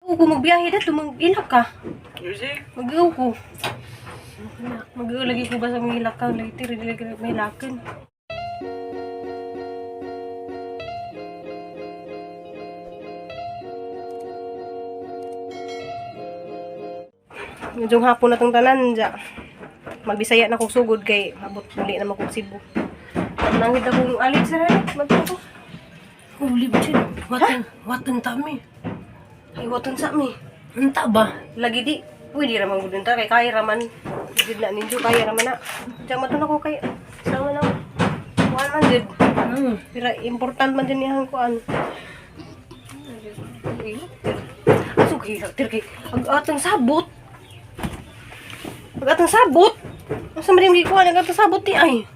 Ako magbiyahe dito, mag-ilak ka. Mag-iw ko. Mag-iw lagi ko ba sa mga ilak ka? Later, hindi lagi may ilakan. Medyo hapon na itong tanan dyan. Magbisaya na kong sugod kay abot muli na makong Cebu. Nangit akong alit sa rin. Magpapos. Uli ba siya? Watan tami. Ay, watan sa mi. Anta ba? Lagi di. Pwede raman gudun ta. Kay kaya raman. Hindi na ninyo. Kaya raman na. Diyan matun ako kay. Sama na. Kuhan man din. Pero important man din niyang kuhan. Asok hirap. Kay ang atang sabot. Ang atang sabot. Asa man yung gikuhan. Ang atang sabot di ay.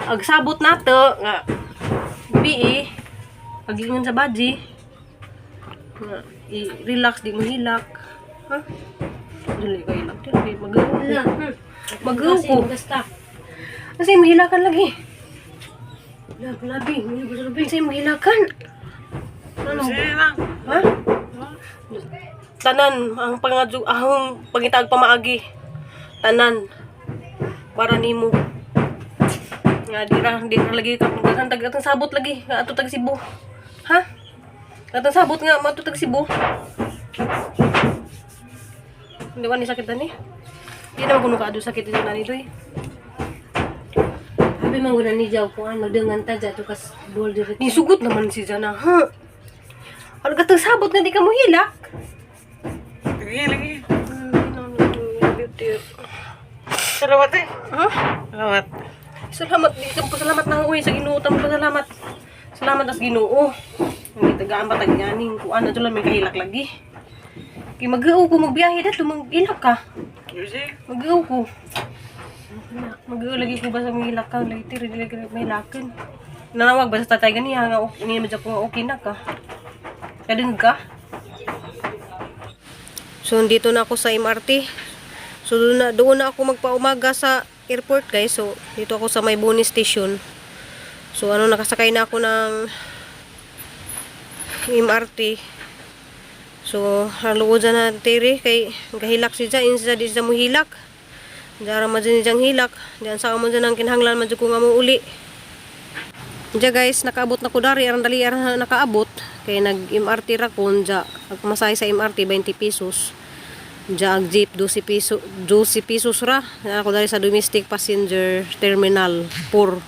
Ang sabot na to. Nga. Bi pagingon sa baji. I-relax, di mahilak. Ha? Dili ko ilak. Dili, mag-uw ko. Mag-uw ko. Kasi mahilakan lagi. Labi. Kasi mahilakan. Ano? Ha? Tanan, ang ahong pangitag pamaagi. Tanan. Para nimo. Nga, di ra lagi katang sabot lagi. Nga, ato tag Cebu. Ha? Katang sabot nga, mato tag Cebu. Hindi ba ni sakit na ni? Hindi naman kuno kaado sakit ito na nito eh. Sabi man guna ni Jaw kung ano dengan ta dyan kas bol direct. Ni sugot naman si Jana, ha? Ano katang sabot nga di ka mo hilak? Lagi. Salamat eh. Ha? Salamat. Salamat, di ka pasalamat na uwi sa Ginoo, tamo pasalamat. Salamat as Ginoo. Hindi tagaan ba tagyaning kuan na tulan may kahilak lagi. Kay mag-uw ko magbiyahe dito, mag-ilak ka. Mag-uw ko. Mag-uw lagi ko ba sa mga ilak ka? Later, hindi lagi may ilakan. Nanawag ba sa tatay ganiya nga hindi mo ko nga okay na ka. Kadun ka? So, dito na ako sa MRT. So, doon na ako magpaumaga sa airport, guys. So, dito ako sa may Boni Station. So, nakasakay na ako ng MRT. So, haluod dyan na tiri. Kay, kahilak siya. Insa di siya mo hilak. Diyan mo dyan niyang hilak. Diyan sa mo dyan ang kinahanglan. Madyo ko nga mo uli. Diyan, guys, nakaabot na ko dari. Arang dali arang nakaabot. Kaya nag-MRT ra ko. Diyan, magmasay sa MRT, 20 pesos. Diyan, jeep, 12 pesos ra. Ako dari sa domestic passenger terminal 4.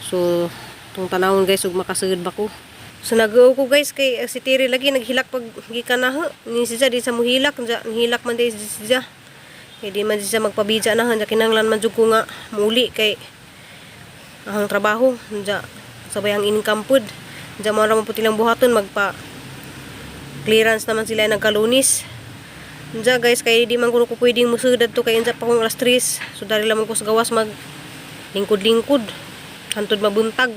So, itong tanawon, guys, huwag makasagad ba ko. So, nag-uw ko, guys, kay si Tiri lagi, naghilak pag gikan na, ha. Ni siya, di sa muhilak. Hilak man di siya. Kaya di man siya magpabidya na, ha. Kinanglan man ko nga muli, kay ang trabaho. Diyan, sabay ang income food. Diyan, mga ramang puti lang buhaton, magpa-clearance naman sila nagkalunis. Diyan, guys, kaya di man ko pwedeng musudad to, kaya diyan pa kong alas 3. So, dari lamang ko sa gawas mag lingkod-lingkod. Hantod mabuntag.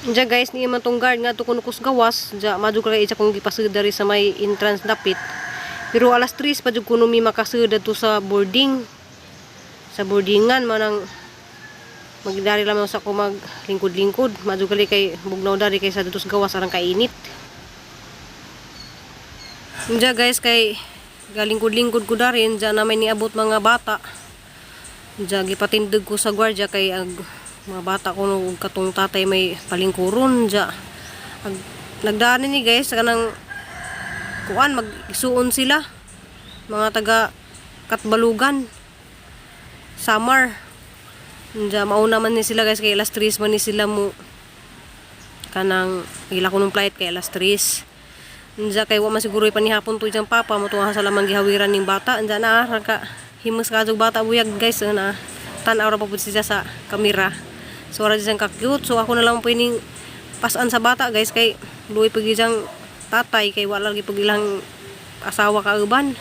Diyan, guys, ni man tong guard nga to kuno kus gawas. Diyan, madug kay isa kong gipasud dari sa may entrance dapit. Pero alas 3 pa jud kuno mi makasud to sa boarding. Sa boardingan manang magdari lamang sa ko mag lingkod-lingkod. Madug kay bugnaw dari kay sa dito sa gawas arang kainit. Diyan, guys, kay galingkod-lingkod ko dari diyan na may niabot mga bata. Diyan gipatindig ko sa gwardiya kay mga bata ko nung katong tatay may palingkuron dya. Nagdaan ni, guys, kanang kuan, mag-isuon sila. Mga taga Katbalugan. Samar. Dya, mauna man ni sila, guys, kay alas 3 man ni sila mo. Kanang, hila ko nung flight kay alas 3. Dya, kay waman siguro ipanihapon to diyang papa mo tuwa sa lamang gihawiran ng bata. Dya na, raka, himus kazog bata buyag, guys, na tanaw ra pa po siya sa kamera. So, wala diyang ka-cute. So, ako na lang po ining pasan sa bata, guys. Kay, luwi pag diyang tatay. Kay, wala lagi pag ilang asawa kauban.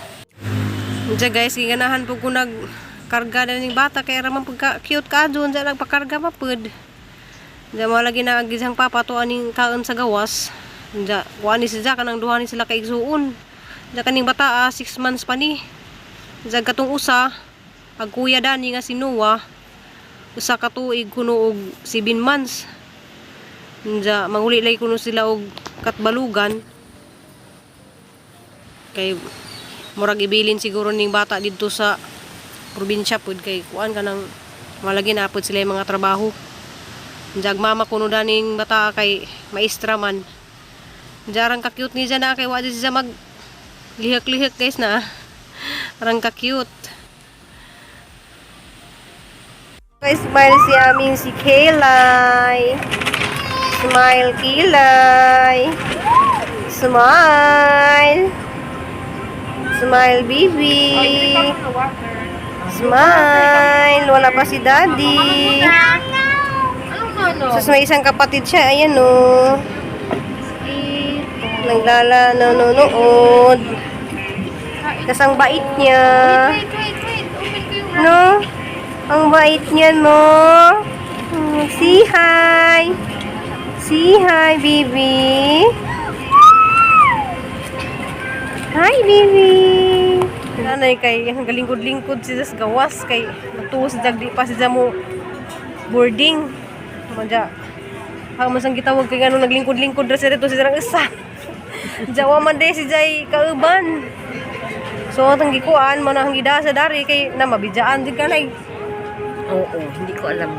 Diyan, guys, ganahan po ko nagkarga na ng bata. Kaya raman pagka-cute ka doon. Diyan, nagpakarga mapud. Diyan, wala ginagid siyang papa to aning kaon sa gawas. Diyan, wani siya kanang duha ni sila kaigsuon. Diyan, kaning bata, 6 months pa ni. Diyan, katong usa, agkuya dani nga si Noah. Usa ka tuig kuno og 7 months. Diya manguli lay kuno sila og Katbalugan. Kay murag ibilin siguro ning bata dito sa probinsya pud kay kuan ka nang malagi na pud sila yung mga trabaho. Jag mama kuno daning bata kay maestra man. Jarang ka cute ni na kay wa di siya mag lihak-lihak guys na. Parang ka cute. Guys, smile si aming si Kaylay. Smile Kaylay. Smile. Smile baby. Smile. Wala pa si daddy. Sus, may isang kapatid siya. Ayan o. Nanonood. Kasi ang bait niya. No? Ang bait niya, no? Say hi. Say hi, baby. Hi, baby. Nanay kay galingkod-lingkod siya sa gawas kay matuos dagdi pa siya mo boarding. Madya. Ang masang gitawag kay ano naglingkod-lingkod ra siya dito sa isa. Jawa man de si Jay kauban. So atang gikuan man ang gida sa dari kay na mabijaan di kanay. Oo, hindi ko alam.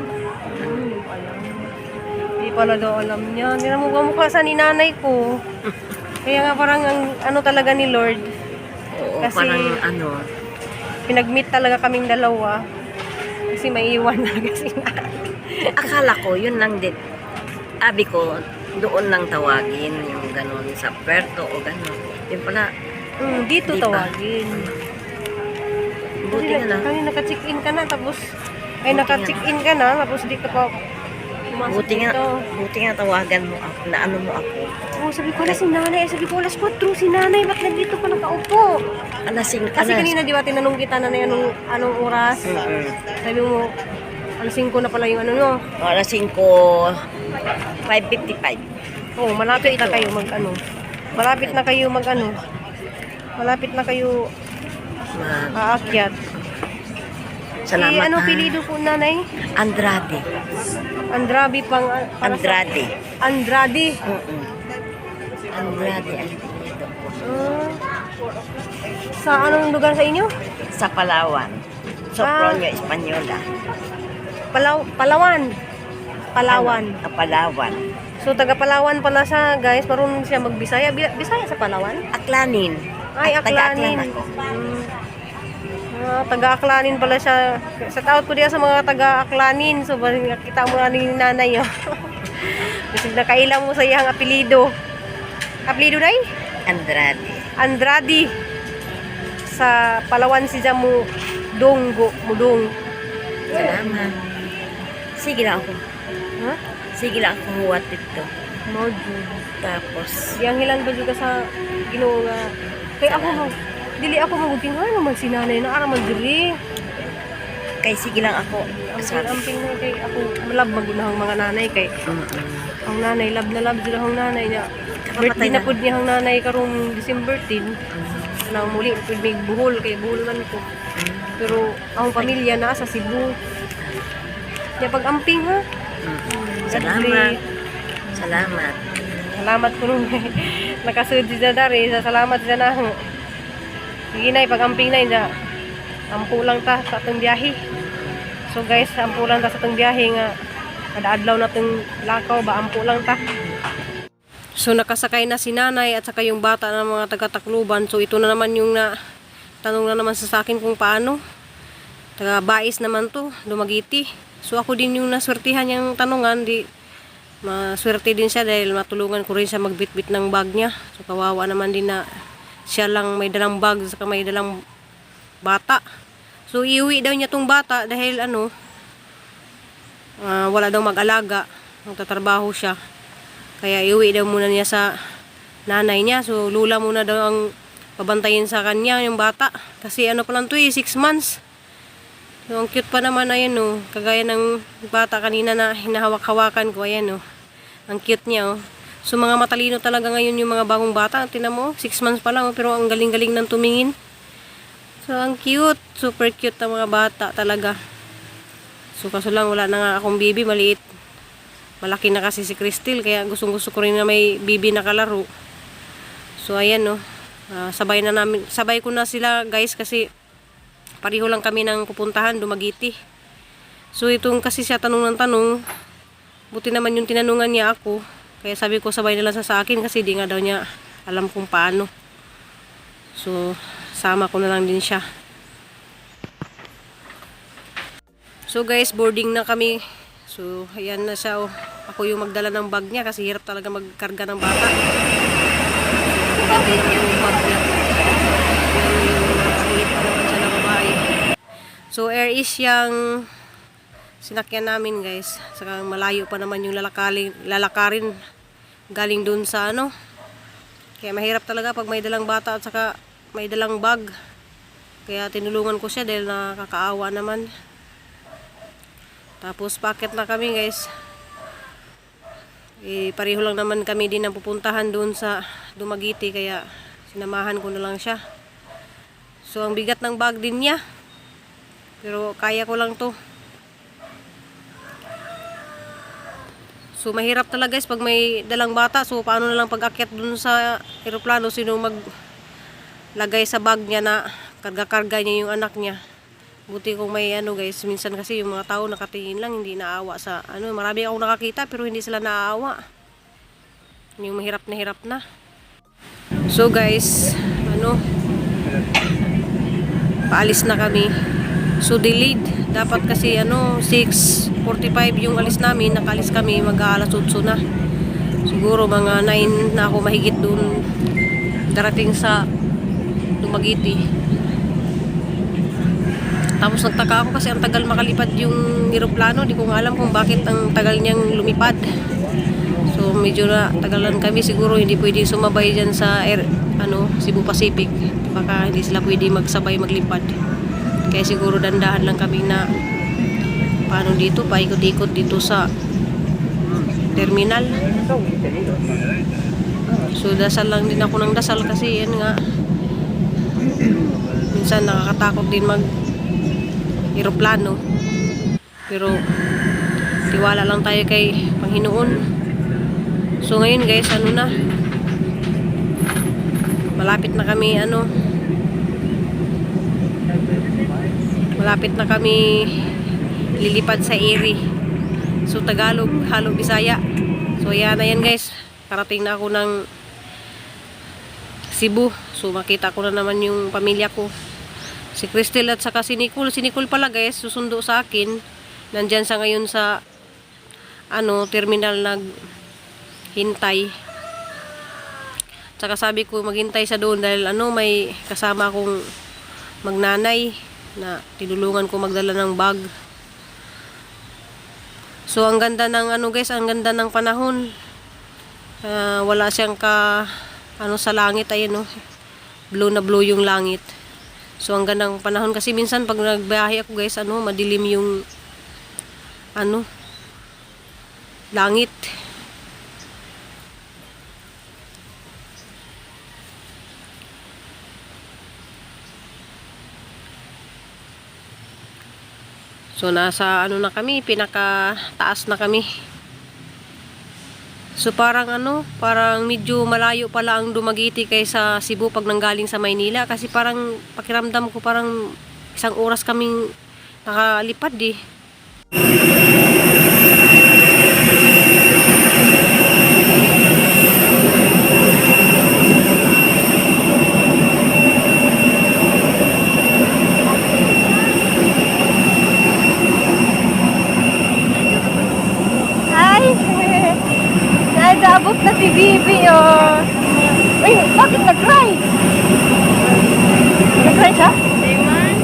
Hindi pala daw alam niya. Hindi na mukha sa ni nanay ko. Kaya nga parang ang ano talaga ni Lord. Oo, Kasi parang ano. pinag-meet talaga kaming dalawa. Kasi may iwan na kasi Akala ko, yun lang din. Abi ko, doon lang tawagin yung gano'n sa Puerto o gano'n. Yun pala, dito Di pa. tawagin. buti na lang. Kanina naka-check-in ka na tapos Buti naka-check-in ka na tapos di ka pa pumasok dito. Buti nga tawagan mo ako, na ano mo ako. Oh, sabi ko na si nanay. Sabi ko alas 4 si nanay. Ba't nandito pa nakaupo? Kasi kanina di ba tinanong kita na anong oras? Sabi mo, alas 5 na pala yung ano no? Alas 5, 5:55. Oh, malapit na kayo mag-ano. Malapit na kayo mag-ano. Malapit na kayo aakyat. Salamat ano ha. pilido po nanay? Andrade. Andrade pang... Andrade. Andrade. Andrade ang pilido ko. Sa anong lugar sa inyo? Sa Palawan. Sopronio, Española. Palawan. Palawan. Palawan. So, taga Palawan pala siya, guys. Marunong siya magbisaya. Bisaya sa Palawan? Aklanin. Ay, Aklanin. Taga-Aklan ako. Taga-Aklanin pala siya. Sa taot ko diya sa mga taga-Aklanin. So, kita mo na ni nanay. Kasi nakailang mo sa iyang apelido. Apelido na Andrade. Andrade. Sa Palawan si Jamu Donggo. Mudong. Salamat. Sige lang ako. Ha? Sige lang ako huwat dito. Modul. Tapos, Yang hilang ba juga sa Ginoo nga. Kay ako dili ako mabuting nga naman si nanay na araman diri. kay sige lang ako. Amping na kay ako malab magunahang mga nanay kay ang nanay lab na lab sila ang nanay niya. Birthday na pud niya ang nanay karong December 10. Nang muli pud may buhol kay buhol man ko. Pero ang pamilya na sa Cebu. Ya pag-amping ha. Salamat. Salamat. Salamat po nung nakasud siya dari. Salamat siya na. Sige na, pag-amping na yun. Ampo lang ta sa atong biyahe. So guys, ampo lang ta sa atong biyahe nga. Kada adlaw na itong lakaw ba, ampo lang ta. So nakasakay na si nanay at saka yung bata ng mga taga-Tacloban. So ito na naman yung tanong na naman sa akin kung paano. Taga-Bais naman to, Dumaguete. So ako din yung naswertihan niyang tanungan. Maswerte din siya dahil matulungan ko rin siya magbitbit ng bag niya. So kawawa naman din na siya lang may dalang bag saka may dalang bata. So iuwi daw niya tong bata dahil wala daw mag-alaga. Magtatrabaho siya. Kaya iuwi daw muna niya sa nanay niya. So lula muna daw ang pabantayin sa kanya yung bata. Kasi pa lang to 6 months. So, ang cute pa naman, ayan kagaya ng bata kanina na hinahawak-hawakan ko, ayan ang cute niya So mga matalino talaga ngayon yung mga bagong bata, tinan mo, 6 months pa lang pero ang galing-galing ng tumingin. So ang cute, super cute ng mga bata talaga. So kaso lang wala na nga akong baby, maliit. Malaki na kasi si Crystal, kaya gustong-gusto ko rin na may baby na kalaro. So ayan Sabay ko na sila guys kasi pareho lang kami ng pupuntahan, Dumaguete. So itong kasi siya tanong ng tanong, buti naman yung tinanungan niya ako. Kaya sabi ko sabay na lang sa akin kasi di nga daw niya alam kung paano. So sama ko na lang din siya. So guys, boarding na kami. So ayan na siya oh. Ako yung magdala ng bag niya kasi hirap talaga magkarga ng bata. Ito yung bag niya. Maliit pa naman siya na babae. So Air Asiang sinakyan namin guys. Saka malayo pa naman yung lalakarin galing dun sa ano. Kaya mahirap talaga pag may dalang bata at saka may dalang bag. Kaya tinulungan ko siya dahil nakakaawa naman. Tapos packet na kami guys. Pareho lang naman kami din ang pupuntahan doon sa Dumaguete kaya sinamahan ko na lang siya. So ang bigat ng bag din niya. Pero kaya ko lang to. So mahirap talaga guys pag may dalang bata. So paano na lang pag akyat doon sa eroplano, sino maglagay sa bag niya na karga-karga niya yung anak niya. Buti kung may ano guys, minsan kasi yung mga tao nakatingin lang, hindi naawa sa ano, marami akong nakakita pero hindi sila naawa. Yung mahirap na. So guys, paalis na kami. So delayed, dapat kasi 6:45 yung alis namin, nakalis kami mag-aalas 8 na. Siguro mga 9 na ako mahigit doon darating sa Dumaguete. Tapos nagtaka ako kasi ang tagal makalipad yung eroplano. Di ko nga alam kung bakit ang tagal niyang lumipad. So medyo na tagalan kami. Siguro hindi pwede sumabay dyan sa Cebu Pacific. Baka hindi sila pwede magsabay maglipad. Kaya siguro dandahan lang kami na paano dito, paikot-ikot dito sa terminal. So dasal lang din ako ng dasal kasi yan nga. Minsan nakakatakot din eroplano. Pero tiwala lang tayo kay Panginoon. So ngayon guys, malapit na kami lilipad sa Eri. So Tagalog, halo Bisaya. So yan na yan guys. Parating na ako ng Cebu. So makita ko na naman yung pamilya ko. Si Cristel at saka si Nicole. Si Nicole pala guys, susundo sa akin. Nandyan sa ngayon sa terminal naghintay. Tsaka sabi ko maghintay sa doon dahil may kasama akong magnanay na tinulungan ko magdala ng bag. So ang ganda ng guys, ang ganda ng panahon. Wala siyang sa langit, ayun blue na blue yung langit. So ang gandang panahon kasi minsan pag nagbiyahe ako guys, madilim yung langit. So nasa na kami, pinakataas na kami. So parang medyo malayo pala ang Dumaguete kaysa Cebu pag nanggaling sa Maynila kasi parang pakiramdam ko parang 1 oras kaming nakalipad eh. Naabot na si Bibi, Ay, bakit nag-cry? Nag-cry siya? Diman.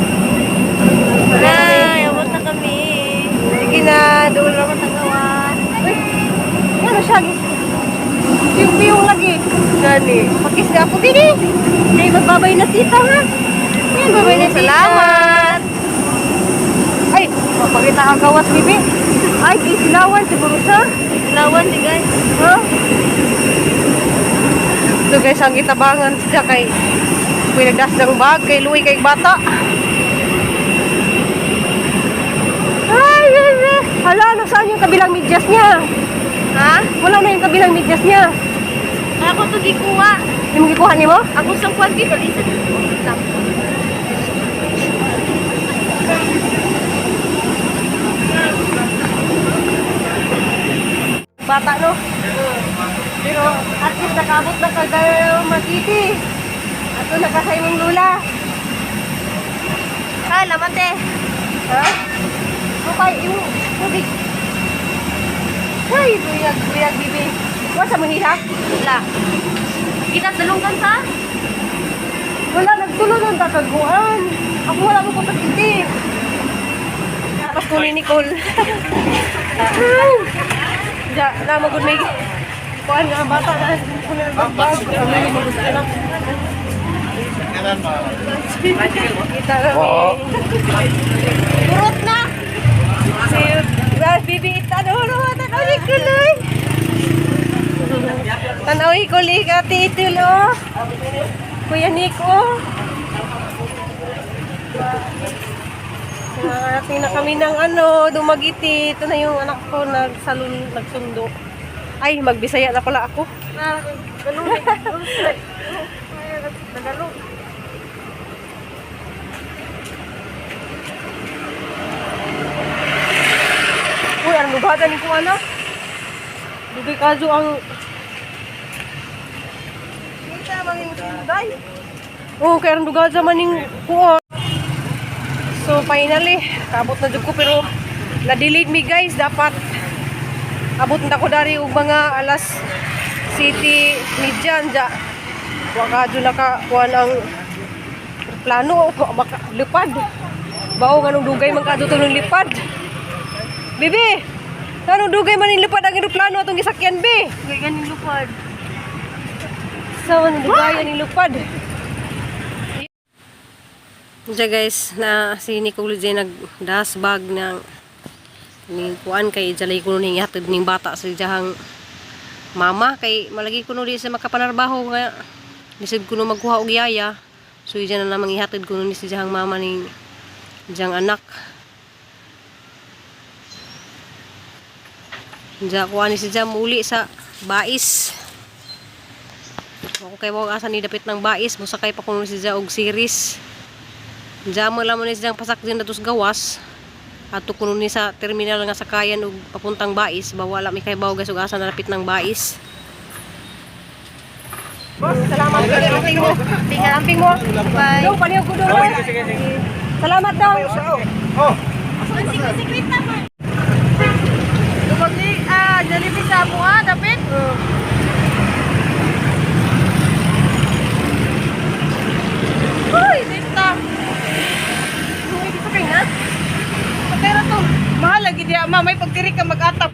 Ay, abot na kami. Sige na, doon lang ang tagawa. Uy, ano siya? Biyong lagi. Gani. Pakis ka po din eh. Ay, magbabay na tita ha. Ay, babay na tita. Salamat. Ay, mapakita kang kawas, Bibi. Ay, silawan siguro siya. Silawan di guys. Huh? So guys, ang itabangan siya kay pinagdas ng bag kay Louie kay bata. Ay, hala, nasaan yung kabilang medyas niya? Ha? Wala na yung kabilang medyas niya. Ako to di kuha. Di mo gikuha nimo? Ako sa kwan dito, isa lang. Bata no? Pero at least nakabot na kagayo magiti. Ato nakasay mong lula. Kaya laman te. Ha? Okay, yung tubig. Ay, buyag, bibi. Wala sa mahirap? Wala. Ginadalunggan sa? Wala, nagtulo ng tataguan. Ako wala mo kong tagtitip. Tapos ko ni Nicole. Diya, na magod may kuhaan nga ang bata na. Kunin ang bag. Kami magod ka lang. Kita kami. Turot na! Si Bibi, tanaw ni Kuloy. Tanaw ni Kuloy ka, titil, oh. Kuya Nico. Narating na kami ng Dumagiti. Ito na yung anak ko nagsundo. Ay, magbisaya na pala ako. Nagalong. Uy, ang lubada ni ko anak. Dugay kaso ang... Kita mangin sunday. Oo, kaya ang lubada maning kuha. So, finally, kaabot na dyan ko pero na-delayed me guys. Dapat abot na ko dari og mga alas City midyan dya. Waka dyan nakakuha ng plano. Lipad. Bao nga nung dugay man kadto ng lipad. Bibi! Anong dugay man yung lipad ang aeroplano atong gisakyan, Bi? Ganyan yung lupad. So, anong dugayan yung lipad? Diyan guys, na si Nicole J nag-das bag ng kuan kay jalay kuno ning ihatid ning bata sa diyahang mama kay malagi kuno di sa makapanarbaho nga lisod kuno magkuha og yaya. So diyan na namang ihatid kuno ni sa diyahang mama ning diyang anak. Diyan kuha ni si diyang muli sa bais. Ako kay wag asa ni dapit ng bais, musakay pa kuno si diyang og series. Diyan mo lang mo ni siyang pasak din datos gawas. Ato kuno ni sa terminal nga sakayan og papuntang bais. Bawala mi kay bawo gas og asa nalapit ng bais. Boss, salamat sa amping mo. Amping mo. Bye. Dong, paniyog ko dong. Salamat daw. Sikrit na ba? Dumagli, Jollibee sa mo dapit? Uy, dito. Uy, dito kayo na. Pero to, mahal lagi diya, may pagtiri ka mag-atap.